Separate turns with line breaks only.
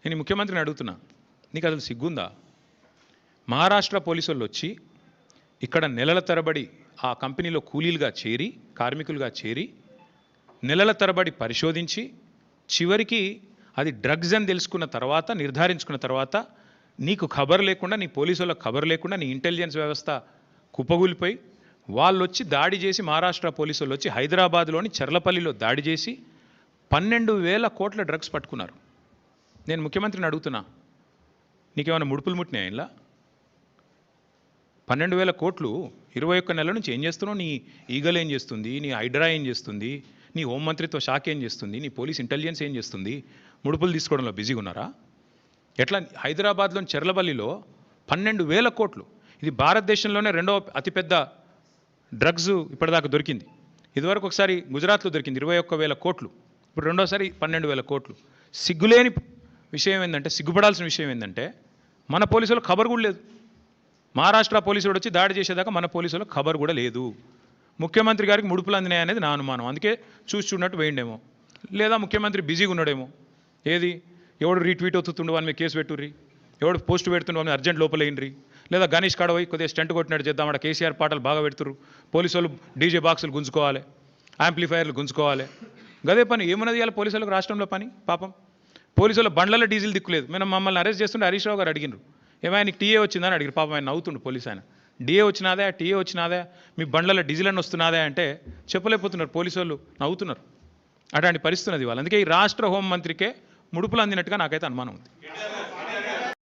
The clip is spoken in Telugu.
నేను ముఖ్యమంత్రిని అడుగుతున్నా, నీకు అసలు సిగ్గుందా? మహారాష్ట్ర పోలీసు వాళ్ళు వచ్చి ఇక్కడ నెలల తరబడి ఆ కంపెనీలో కూలీలుగా చేరి, కార్మికులుగా చేరి, నెలల తరబడి పరిశోధించి, చివరికి అది డ్రగ్స్ అని తెలుసుకున్న తర్వాత, నిర్ధారించుకున్న తర్వాత, నీకు ఖబర్ లేకుండా, నీ పోలీసు వాళ్ళకి ఖబర్ లేకుండా, నీ ఇంటెలిజెన్స్ వ్యవస్థ కుప్పగూలిపోయి, వాళ్ళు వచ్చి దాడి చేసి, మహారాష్ట్ర పోలీసు వాళ్ళు వచ్చి హైదరాబాద్లోని చర్లపల్లిలో దాడి చేసి 12,000 కోట్ల డ్రగ్స్ పట్టుకున్నారు. నేను ముఖ్యమంత్రిని అడుగుతున్నా, నీకేమైనా ముడుపులు ముట్టినాయి ఇలా? 12,000 కోట్లు 21 నెలల నుంచి ఏం చేస్తున్నావు? నీ ఈగల్ ఏం చేస్తుంది? నీ హైడ్రా ఏం చేస్తుంది? నీ హోంమంత్రిత్వ శాఖ ఏం చేస్తుంది? నీ పోలీస్ ఇంటెలిజెన్స్ ఏం చేస్తుంది? ముడుపులు తీసుకోవడంలో బిజీగా ఉన్నారా? ఎట్లా? హైదరాబాద్లోని చెర్లపల్లిలో 12,000 కోట్లు. ఇది భారతదేశంలోనే రెండవ అతిపెద్ద డ్రగ్స్ ఇప్పటిదాకా దొరికింది. ఇదివరకు ఒకసారి గుజరాత్లో దొరికింది 21,000 కోట్లు. ఇప్పుడు రెండోసారి 12,000 కోట్లు. సిగ్గులేని విషయం ఏంటంటే, సిగ్గుపడాల్సిన విషయం ఏంటంటే, మన పోలీసులు ఖబర్ కూడా లేదు. మహారాష్ట్ర పోలీసులు వచ్చి దాడి చేసేదాకా మన పోలీసులకు ఖబర్ కూడా లేదు. ముఖ్యమంత్రి గారికి ముడుపులు అందినాయి అనేది నా అనుమానం. అందుకే చూసి చూడనట్టు వేయండేమో, లేదా ముఖ్యమంత్రి బిజీగా ఉన్నాడేమో. ఏది? ఎవడు రీట్వీట్ అవుతుండు వాని మీద కేసు పెట్టుర్రి, ఎవడు పోస్ట్ పెడుతుండు వాని అర్జెంట్ లోపలేయండి, లేదా గణేష్ కాడ పోయి కొద్దిగా స్టంట్ కొట్టినట్టు చేద్దాం, అక్కడ కేసీఆర్ పాటలు బాగా పెడుతుర్రు, పోలీసు వాళ్ళు డీజే బాక్సులు గుంజుకోవాలి, యాంప్లిఫైర్లు గుంజుకోవాలి. గదే పని ఏమున్నది ఇవాళ పోలీసు వాళ్ళకి రాష్ట్రంలో పని? పాపం పోలీసు వాళ్ళ బండ్లలో డీజిల్ దిక్కులేదు. మేము మమ్మల్ని అరెస్ట్ చేస్తుంటే హరీష్ రావు గారు అడిగినారు, ఏమైనా నీకు టీఏ వచ్చిందని అడిగారు. పాపం ఆయన నవ్వుతుండు పోలీసు ఆయన. డిఏ వచ్చినాదే, టీఏ వచ్చినాదే, మీ బండ్లలో డీజిల్ అని వస్తున్నాదే అంటే చెప్పలేకపోతున్నారు పోలీసు వాళ్ళు, నవ్వుతున్నారు. అట్లాంటి పరిస్థితి అది వాళ్ళు. అందుకే ఈ రాష్ట్ర హోంమంత్రికే ముడుపులు అందినట్టుగా నాకైతే అనుమానం ఉంది.